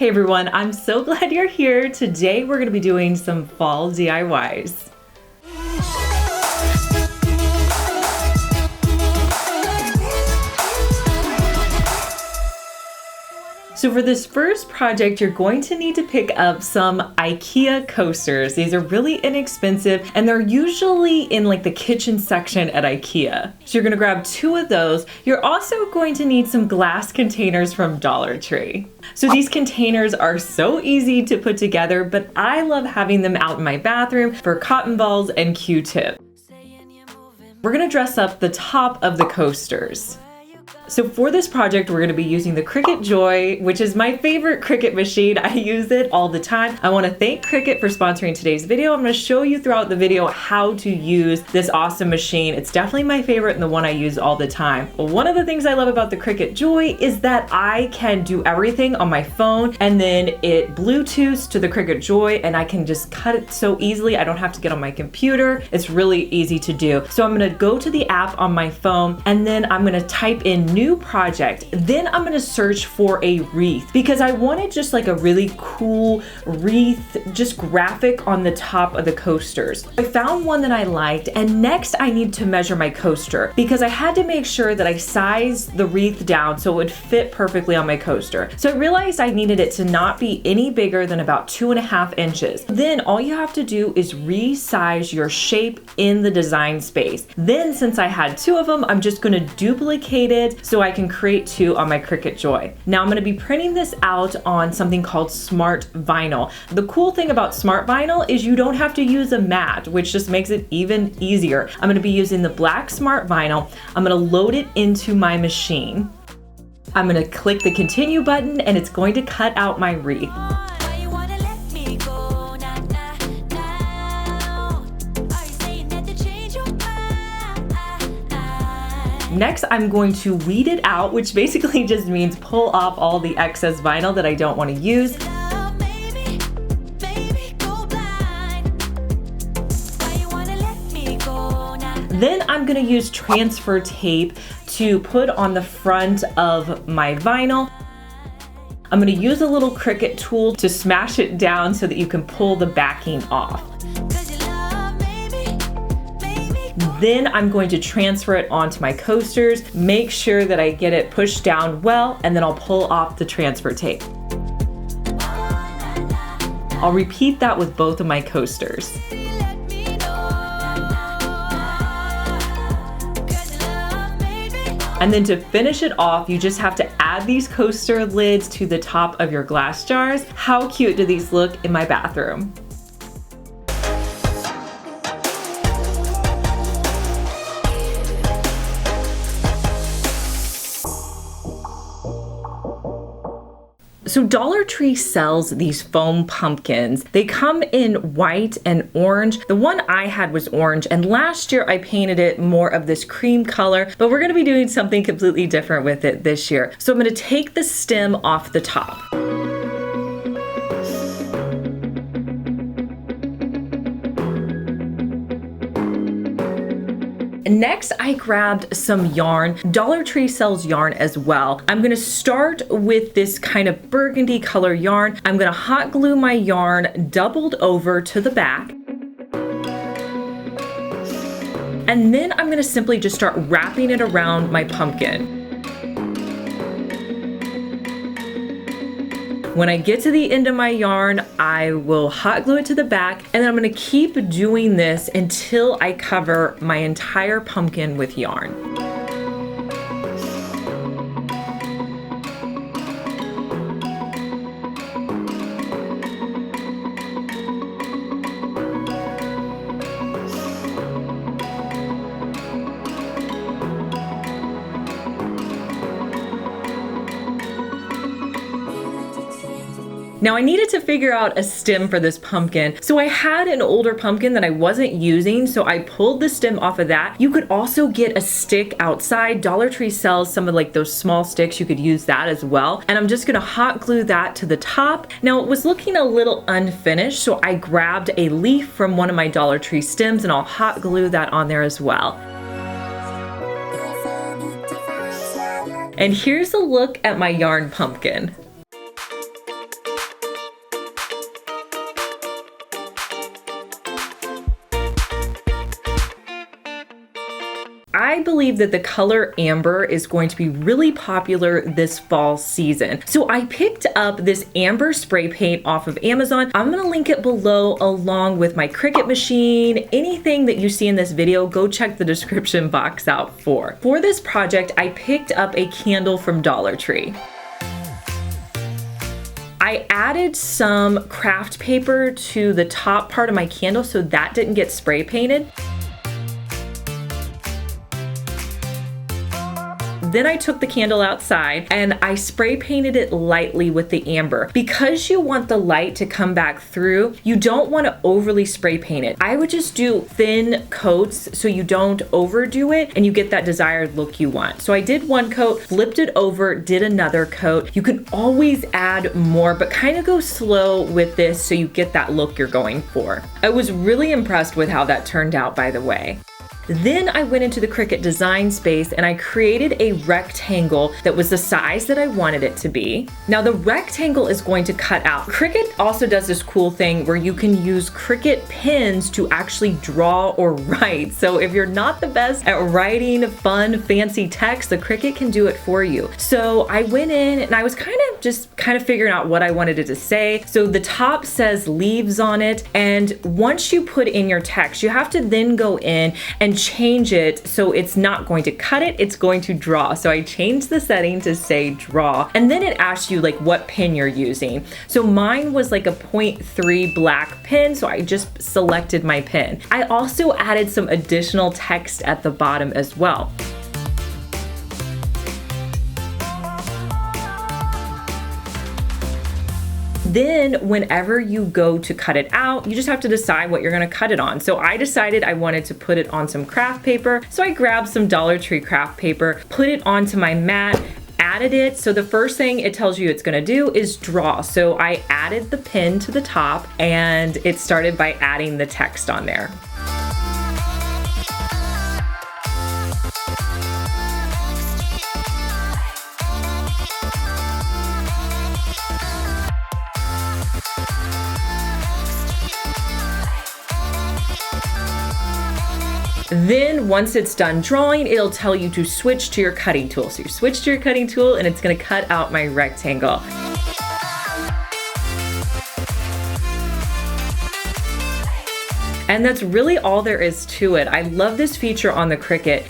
Hey everyone, I'm so glad you're here. Today we're going to be doing some fall DIYs. So for this first project, you're going to need to pick up some IKEA coasters. These are really inexpensive and they're usually in like the kitchen section at IKEA. So you're gonna grab 2 of those. You're also going to need some glass containers from Dollar Tree. So these containers are so easy to put together, but I love having them out in my bathroom for cotton balls and Q-tip. We're gonna dress up the top of the coasters. So for this project, we're going to be using the Cricut Joy, which is my favorite Cricut machine. I use it all the time. I want to thank Cricut for sponsoring today's video. I'm going to show you throughout the video how to use this awesome machine. It's definitely my favorite and the one I use all the time. Well, one of the things I love about the Cricut Joy is that I can do everything on my phone and then it Bluetooths to the Cricut Joy and I can just cut it so easily. I don't have to get on my computer. It's really easy to do. So I'm going to go to the app on my phone and then I'm going to type in new project. Then I'm going to search for a wreath because I wanted just like a really cool wreath, just graphic on the top of the coasters. I found one that I liked, and next I need to measure my coaster because I had to make sure that I sized the wreath down so it would fit perfectly on my coaster. So I realized I needed it to not be any bigger than about 2.5 inches. Then all you have to do is resize your shape in the design space. Then since I had 2 of them, I'm just going to duplicate it so I can create 2 on my Cricut Joy. Now I'm going to be printing this out on something called Smart Vinyl. The cool thing about Smart Vinyl is you don't have to use a mat, which just makes it even easier. I'm going to be using the black Smart Vinyl. I'm going to load it into my machine. I'm going to click the continue button and it's going to cut out my wreath. Next, I'm going to weed it out, which basically just means pull off all the excess vinyl that I don't want to use. Then I'm going to use transfer tape to put on the front of my vinyl. I'm going to use a little Cricut tool to smash it down so that you can pull the backing off. Then I'm going to transfer it onto my coasters, make sure that I get it pushed down well, and then I'll pull off the transfer tape. I'll repeat that with both of my coasters. And then to finish it off, you just have to add these coaster lids to the top of your glass jars. How cute do these look in my bathroom? So Dollar Tree sells these foam pumpkins. They come in white and orange. The one I had was orange, and last year I painted it more of this cream color, but we're gonna be doing something completely different with it this year. So I'm gonna take the stem off the top. Next, I grabbed some yarn. Dollar Tree sells yarn as well. I'm gonna start with this kind of burgundy color yarn. I'm gonna hot glue my yarn doubled over to the back. And then I'm gonna simply just start wrapping it around my pumpkin. When I get to the end of my yarn, I will hot glue it to the back, and then I'm gonna keep doing this until I cover my entire pumpkin with yarn. Now I needed to figure out a stem for this pumpkin. So I had an older pumpkin that I wasn't using, so I pulled the stem off of that. You could also get a stick outside. Dollar Tree sells some of like those small sticks. You could use that as well. And I'm just gonna hot glue that to the top. Now it was looking a little unfinished, so I grabbed a leaf from one of my Dollar Tree stems and I'll hot glue that on there as well. And here's a look at my yarn pumpkin. I believe that the color amber is going to be really popular this fall season. So I picked up this amber spray paint off of Amazon. I'm gonna link it below along with my Cricut machine. Anything that you see in this video, go check the description box out for. For this project, I picked up a candle from Dollar Tree. I added some craft paper to the top part of my candle so that didn't get spray painted. Then I took the candle outside and I spray painted it lightly with the amber. Because you want the light to come back through, you don't want to overly spray paint it. I would just do thin coats so you don't overdo it and you get that desired look you want. So I did one coat, flipped it over, did another coat. You can always add more, but kind of go slow with this so you get that look you're going for. I was really impressed with how that turned out, by the way. Then I went into the Cricut design space and I created a rectangle that was the size that I wanted it to be. Now the rectangle is going to cut out. Cricut also does this cool thing where you can use Cricut pens to actually draw or write. So if you're not the best at writing fun, fancy text, the Cricut can do it for you. So I went in and I was kind of figuring out what I wanted it to say. So the top says leaves on it. And once you put in your text, you have to then go in and change it so it's not going to cut it, it's going to draw. So I changed the setting to say draw, and then it asks you like what pen you're using. So mine was like a 0.3 black pen, so I just selected my pen. I also added some additional text at the bottom as well. Then whenever you go to cut it out, you just have to decide what you're gonna cut it on. So I decided I wanted to put it on some craft paper. So I grabbed some Dollar Tree craft paper, put it onto my mat, added it. So the first thing it tells you it's gonna do is draw. So I added the pen to the top and it started by adding the text on there. Then once it's done drawing, it'll tell you to switch to your cutting tool. So you switch to your cutting tool and it's gonna cut out my rectangle. And that's really all there is to it. I love this feature on the Cricut.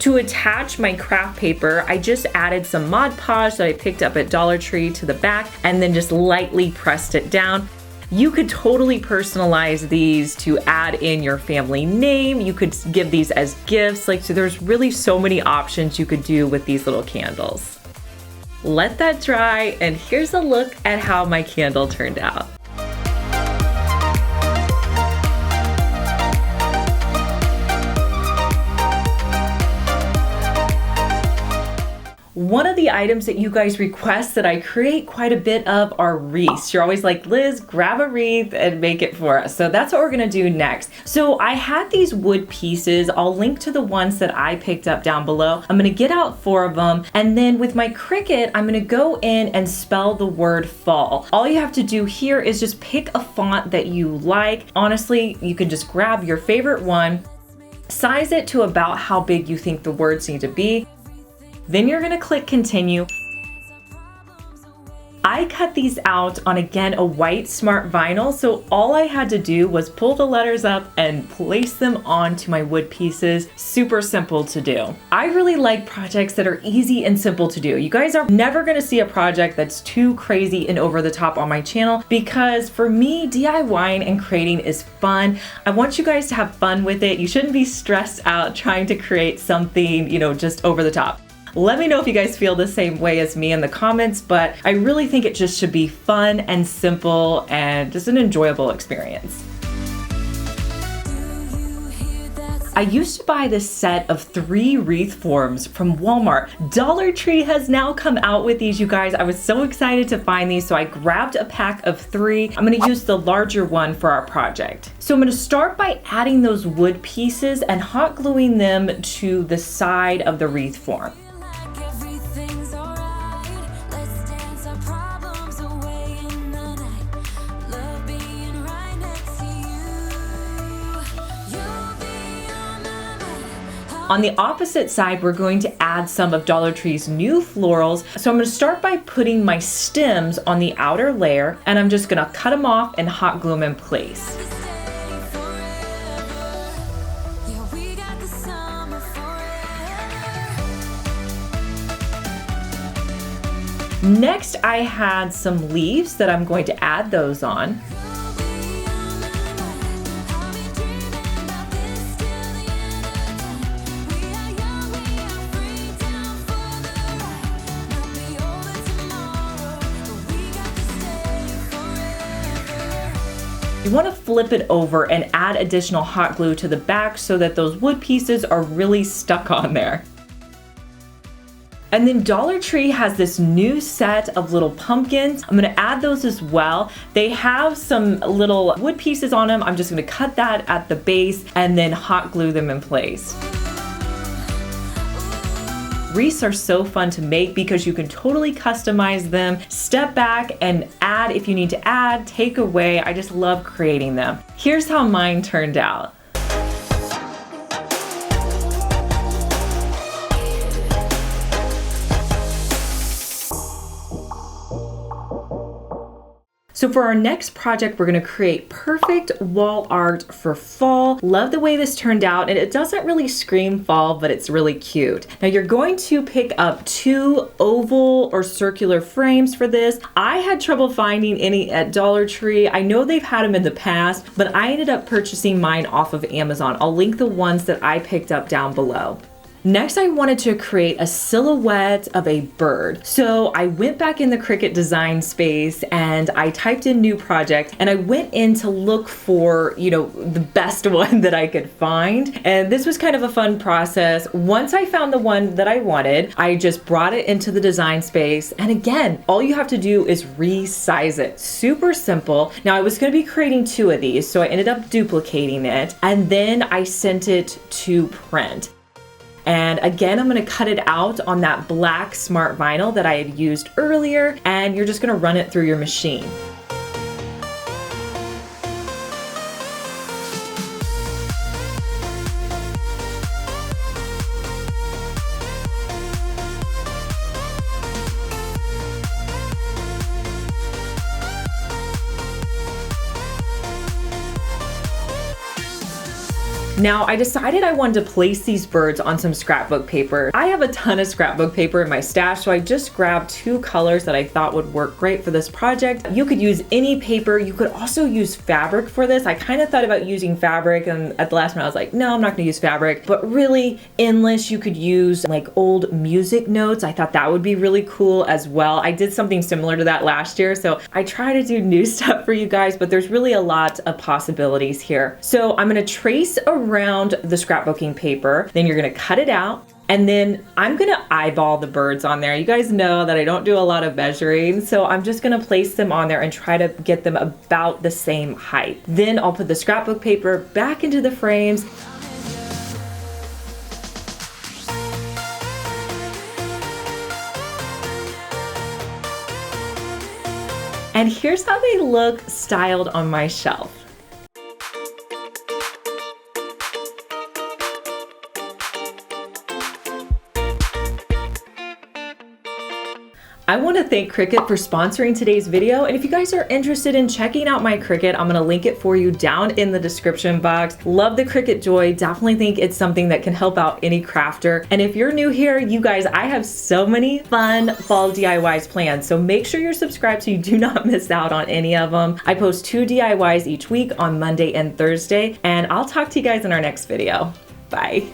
To attach my craft paper, I just added some Mod Podge that I picked up at Dollar Tree to the back and then just lightly pressed it down. You could totally personalize these to add in your family name. You could give these as gifts. So there's really so many options you could do with these little candles. Let that dry, and here's a look at how my candle turned out. One of the items that you guys request that I create quite a bit of are wreaths. You're always like, Liz, grab a wreath and make it for us. So that's what we're gonna do next. So I had these wood pieces. I'll link to the ones that I picked up down below. I'm gonna get out 4 of them. And then with my Cricut, I'm gonna go in and spell the word fall. All you have to do here is just pick a font that you like. Honestly, you can just grab your favorite one, size it to about how big you think the words need to be. Then you're gonna click continue. I cut these out on, again, a white smart vinyl, so all I had to do was pull the letters up and place them onto my wood pieces. Super simple to do. I really like projects that are easy and simple to do. You guys are never gonna see a project that's too crazy and over the top on my channel, because for me, DIYing and creating is fun. I want you guys to have fun with it. You shouldn't be stressed out trying to create something, just over the top. Let me know if you guys feel the same way as me in the comments, but I really think it just should be fun and simple and just an enjoyable experience. I used to buy this set of 3 wreath forms from Walmart. Dollar Tree has now come out with these, you guys. I was so excited to find these, so I grabbed a pack of 3. I'm gonna use the larger one for our project. So I'm gonna start by adding those wood pieces and hot gluing them to the side of the wreath form. On the opposite side, we're going to add some of Dollar Tree's new florals. So I'm going to start by putting my stems on the outer layer, and I'm just going to cut them off and hot glue them in place. Next, I had some leaves that I'm going to add those on. You want to flip it over and add additional hot glue to the back so that those wood pieces are really stuck on there. And then Dollar Tree has this new set of little pumpkins. I'm gonna add those as well. They have some little wood pieces on them. I'm just gonna cut that at the base and then hot glue them in place. Wreaths are so fun to make because you can totally customize them, step back and add if you need to add, take away. I just love creating them. Here's how mine turned out. So for our next project, we're gonna create perfect wall art for fall. Love the way this turned out, and it doesn't really scream fall, but it's really cute. Now you're going to pick up 2 oval or circular frames for this. I had trouble finding any at Dollar Tree. I know they've had them in the past, but I ended up purchasing mine off of Amazon. I'll link the ones that I picked up down below. Next, I wanted to create a silhouette of a bird. So I went back in the Cricut design space and I typed in new project and I went in to look for, the best one that I could find. And this was kind of a fun process. Once I found the one that I wanted, I just brought it into the design space. And again, all you have to do is resize it. Super simple. Now I was going to be creating 2 of these, so I ended up duplicating it. And then I sent it to print. And again, I'm gonna cut it out on that black smart vinyl that I had used earlier, and you're just gonna run it through your machine. Now I decided I wanted to place these birds on some scrapbook paper. I have a ton of scrapbook paper in my stash, so I just grabbed 2 colors that I thought would work great for this project. You could use any paper. You could also use fabric for this. I kind of thought about using fabric, and at the last minute I was like, no, I'm not gonna use fabric. But really, endless, you could use like old music notes. I thought that would be really cool as well. I did something similar to that last year, so I try to do new stuff for you guys, but there's really a lot of possibilities here. So I'm gonna trace around the scrapbooking paper, then you're gonna cut it out, and then I'm gonna eyeball the birds on there. You guys know that I don't do a lot of measuring, so I'm just gonna place them on there and try to get them about the same height. Then I'll put the scrapbook paper back into the frames. And here's how they look styled on my shelf. I want to thank Cricut for sponsoring today's video, and if you guys are interested in checking out my Cricut, I'm going to link it for you down in the description box. Love the Cricut Joy. Definitely think it's something that can help out any crafter. And if you're new here, you guys, I have so many fun fall DIYs planned, so make sure you're subscribed so you do not miss out on any of them. I post 2 DIYs each week on Monday and Thursday, and I'll talk to you guys in our next video. Bye.